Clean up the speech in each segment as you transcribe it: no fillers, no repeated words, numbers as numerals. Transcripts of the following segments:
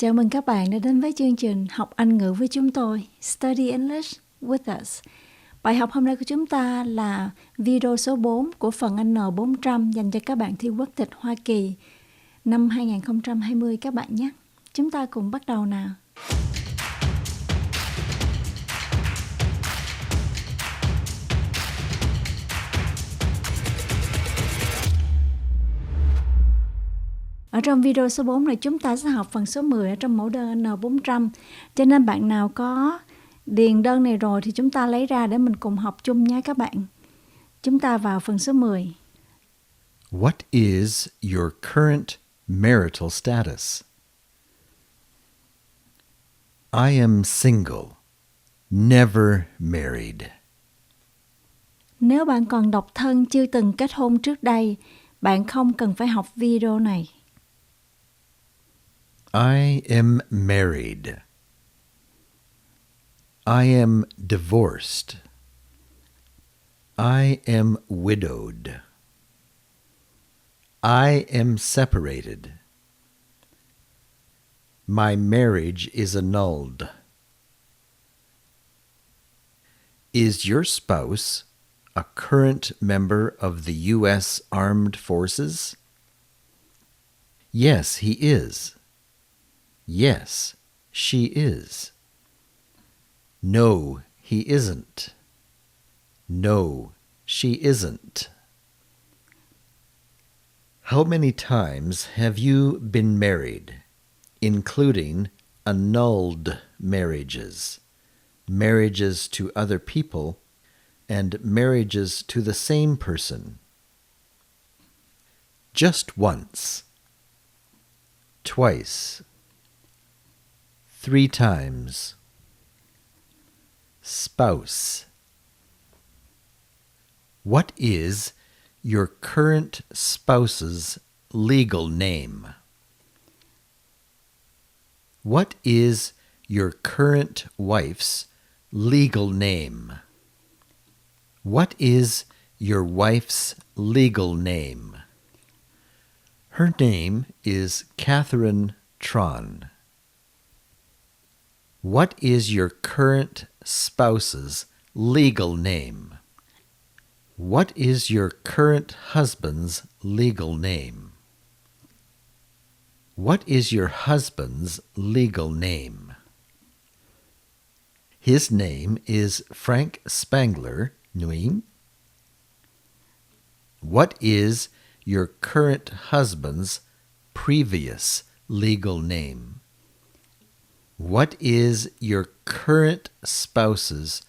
Chào mừng các bạn đã đến với chương trình Học Anh ngữ với chúng tôi, Study English with us. Bài học hôm nay của chúng ta là video số 4 của phần N400 dành cho các bạn thi quốc tịch Hoa Kỳ năm 2020 các bạn nhé. Chúng ta cùng bắt đầu nào. Ở trong video số 4 này chúng ta sẽ học phần số 10 ở trong mẫu đơn N400. Cho nên bạn nào có điền đơn này rồi thì chúng ta lấy ra để mình cùng học chung nha các bạn. Chúng ta vào phần số 10. What is your current marital status? I am single, never married. Nếu bạn còn độc thân chưa từng kết hôn trước đây, bạn không cần phải học video này. I am married. I am divorced. I am widowed. I am separated. My marriage is annulled. Is your spouse a current member of the U.S. Armed Forces? Yes, he is. Yes, she is. No, he isn't. No, she isn't. How many times have you been married, including annulled marriages, marriages to other people, and marriages to the same person? Just once. Twice. 3 times. Spouse. What is your current spouse's legal name? What is your current wife's legal name? What is your wife's legal name? Her name is Catherine Tron. What is your current spouse's legal name? What is your current husband's legal name? What is your husband's legal name? His name is Frank Spangler Nguyen. What is your current husband's previous legal name? What is your current spouse's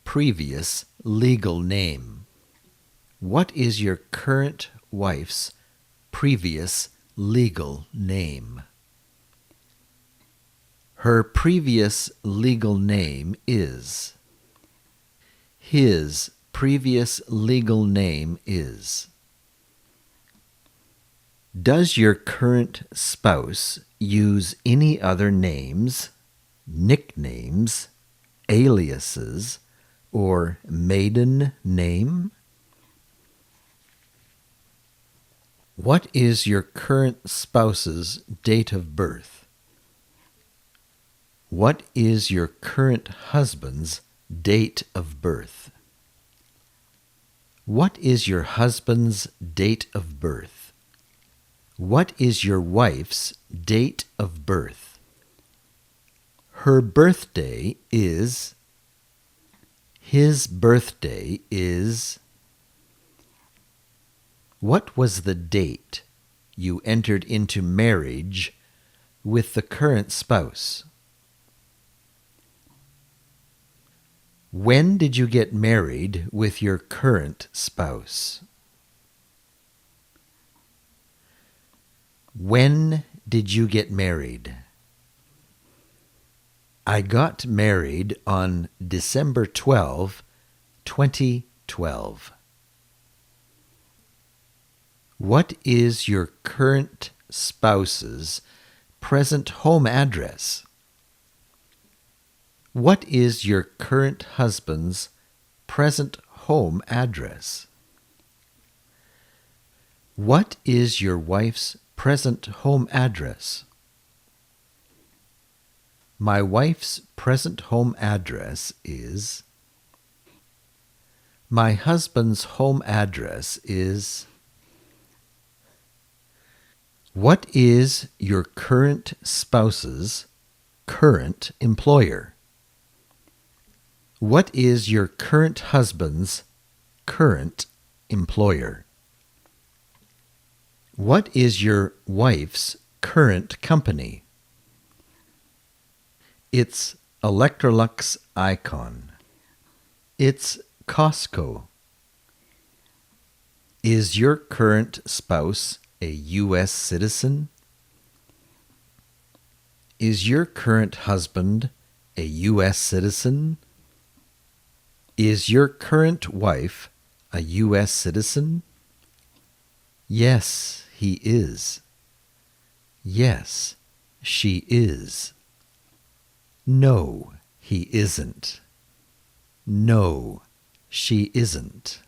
previous legal name? What is your current wife's previous legal name? Her previous legal name is. His previous legal name is. Does your current spouse use any other names, nicknames, aliases, or maiden name? What is your current spouse's date of birth? What is your current husband's date of birth? What is your husband's date of birth? What is your wife's date of birth? Her birthday is. His birthday is. What was the date you entered into marriage with the current spouse? When did you get married with your current spouse? When did you get married? I got married on December 12, 2012. What is your current spouse's present home address? What is your current husband's present home address? What is your wife's present home address? My wife's present home address is... My husband's home address is... What is your current spouse's current employer? What is your current husband's current employer? What is your wife's current company? It's Electrolux Icon. It's Costco. Is your current spouse a U.S. citizen? Is your current husband a U.S. citizen? Is your current wife a U.S. citizen? Yes, he is. Yes, she is. No, he isn't. No, she isn't.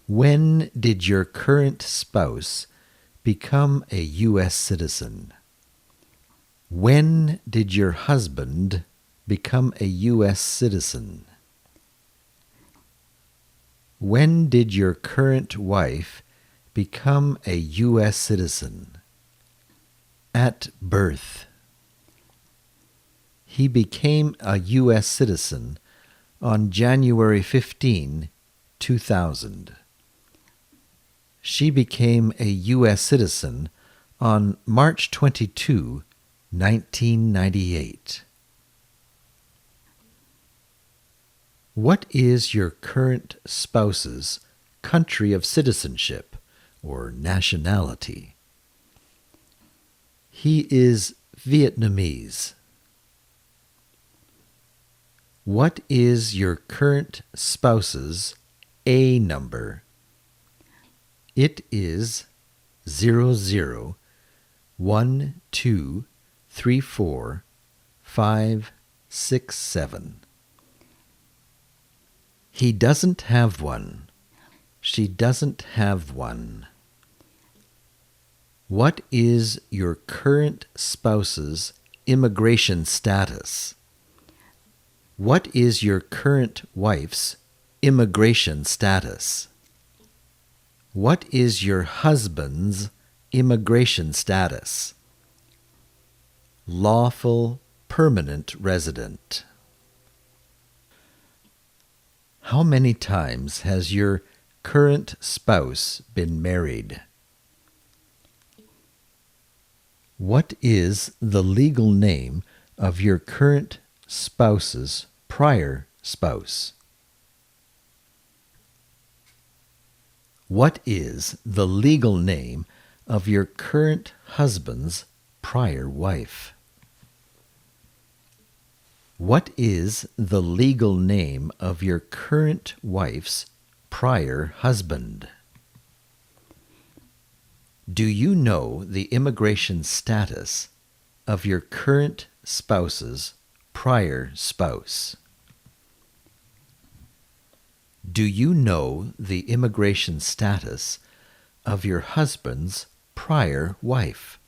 When did your current spouse become a U.S. citizen? When did your husband become a U.S. citizen? When did your current wife become a U.S. citizen? At birth. He became a U.S. citizen on January 15, 2000. She became a U.S. citizen on March 22, 1998. What is your current spouse's country of citizenship or nationality? He is Vietnamese. What is your current spouse's A number? It is 0012345667. He doesn't have one. She doesn't have one. What is your current spouse's immigration status? What is your current wife's immigration status? What is your husband's immigration status? Lawful permanent resident. How many times has your current spouse been married? What is the legal name of your current spouse's prior spouse? What is the legal name of your current husband's prior wife? What is the legal name of your current wife's prior husband? Do you know the immigration status of your current spouse's prior spouse? Do you know the immigration status of your husband's prior wife?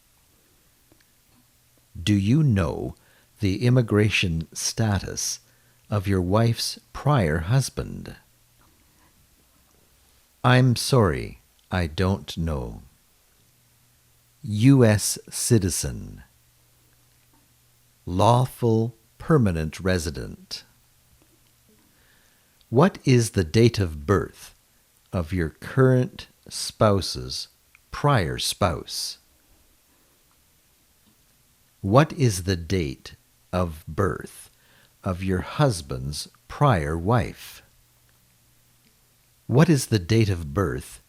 Do you know the immigration status of your wife's prior husband? I'm sorry, I don't know. U.S. citizen. Lawful permanent resident. What is the date of birth of your current spouse's prior spouse? What is the date of birth of your husband's prior wife? What is the date of birth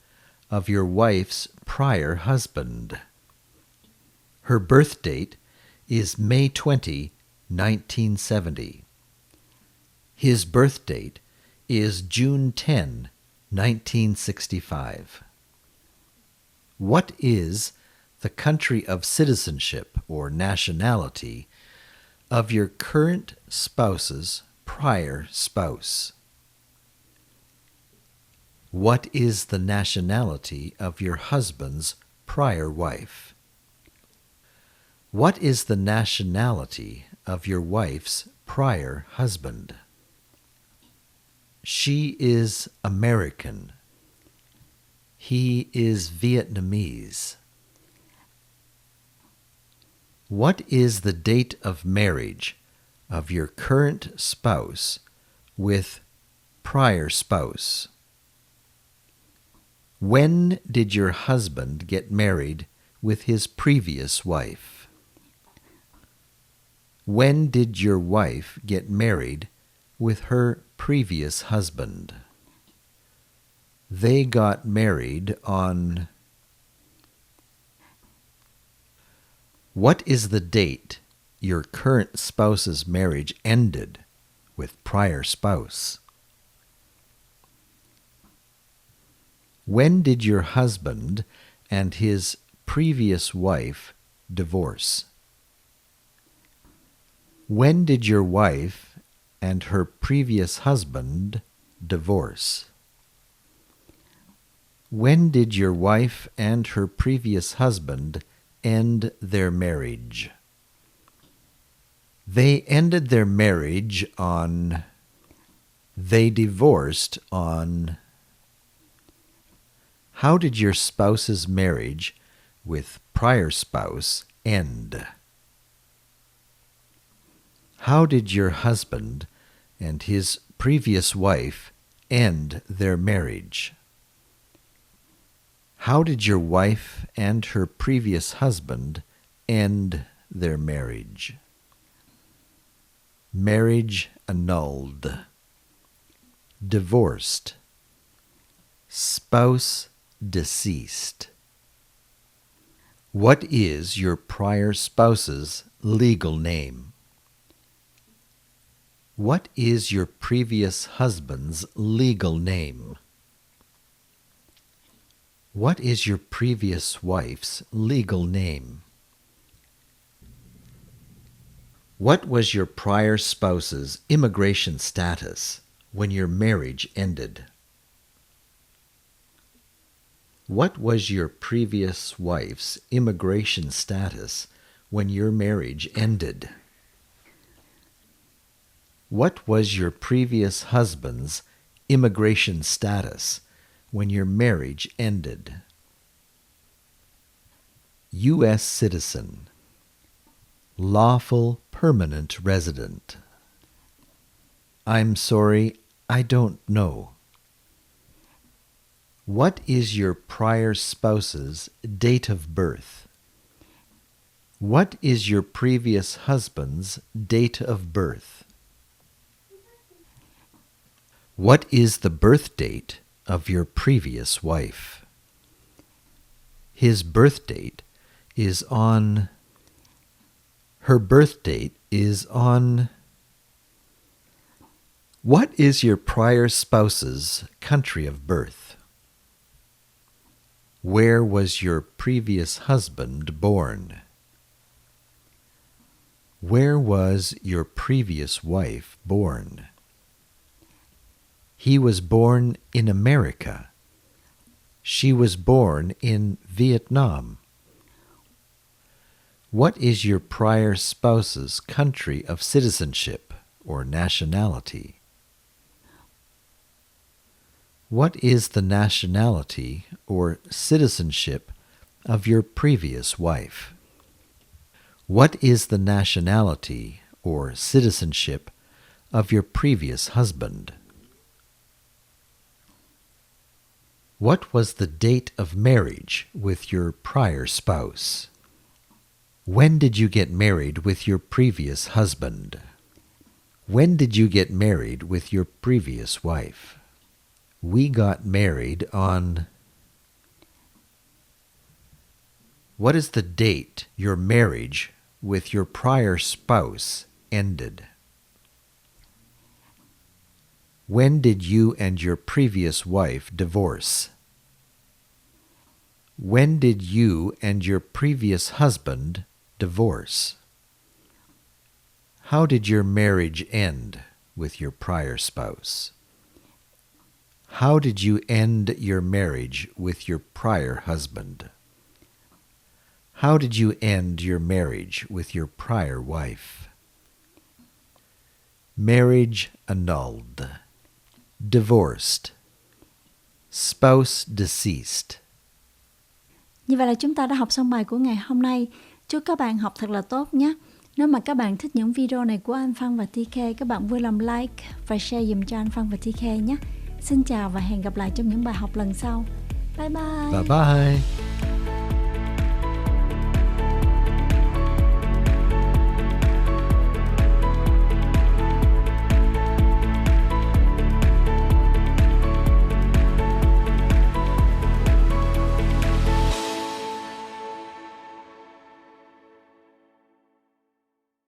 of your wife's prior husband? Her birth date is May 20, 1970. His birth date is June 10, 1965. What is the country of citizenship or nationality of your current spouse's prior spouse? What is the nationality of your husband's prior wife? What is the nationality of your wife's prior husband? She is American. He is Vietnamese. What is the date of marriage of your current spouse with prior spouse? When did your husband get married with his previous wife? When did your wife get married with her previous husband? They got married on... What is the date your current spouse's marriage ended with prior spouse? When did your husband and his previous wife divorce? When did your wife and her previous husband divorce? When did your wife and her previous husband end their marriage? They ended their marriage on... They divorced on... How did your spouse's marriage with prior spouse end? How did your husband and his previous wife end their marriage? How did your wife and her previous husband end their marriage? Marriage annulled. Divorced. Spouse deceased. What is your prior spouse's legal name? What is your previous husband's legal name? What is your previous wife's legal name? What was your prior spouse's immigration status when your marriage ended? What was your previous wife's immigration status when your marriage ended? What was your previous husband's immigration status when your marriage ended? U.S. citizen. Lawful permanent resident. I'm sorry, I don't know. What is your prior spouse's date of birth? What is your previous husband's date of birth? What is the birth date of your previous wife? His birth date is on... Her birth date is on... What is your prior spouse's country of birth? Where was your previous husband born? Where was your previous wife born? He was born in America. She was born in Vietnam. What is your prior spouse's country of citizenship or nationality? What is the nationality or citizenship of your previous wife? What is the nationality or citizenship of your previous husband? What was the date of marriage with your prior spouse? When did you get married with your previous husband? When did you get married with your previous wife? We got married on... What is the date your marriage with your prior spouse ended? When did you and your previous wife divorce? When did you and your previous husband divorce? How did your marriage end with your prior spouse? How did you end your marriage with your prior husband? How did you end your marriage with your prior wife? Marriage annulled. Divorced. Spouse deceased. Như vậy là chúng ta đã học xong bài của ngày hôm nay. Chúc các bạn học thật là tốt nhé. Nếu mà các bạn thích những video này của anh Phân và TK, các bạn vui lòng like và share dùm cho anh Phân và TK nhé. Xin chào và hẹn gặp lại trong những bài học lần sau. Bye bye. Bye bye.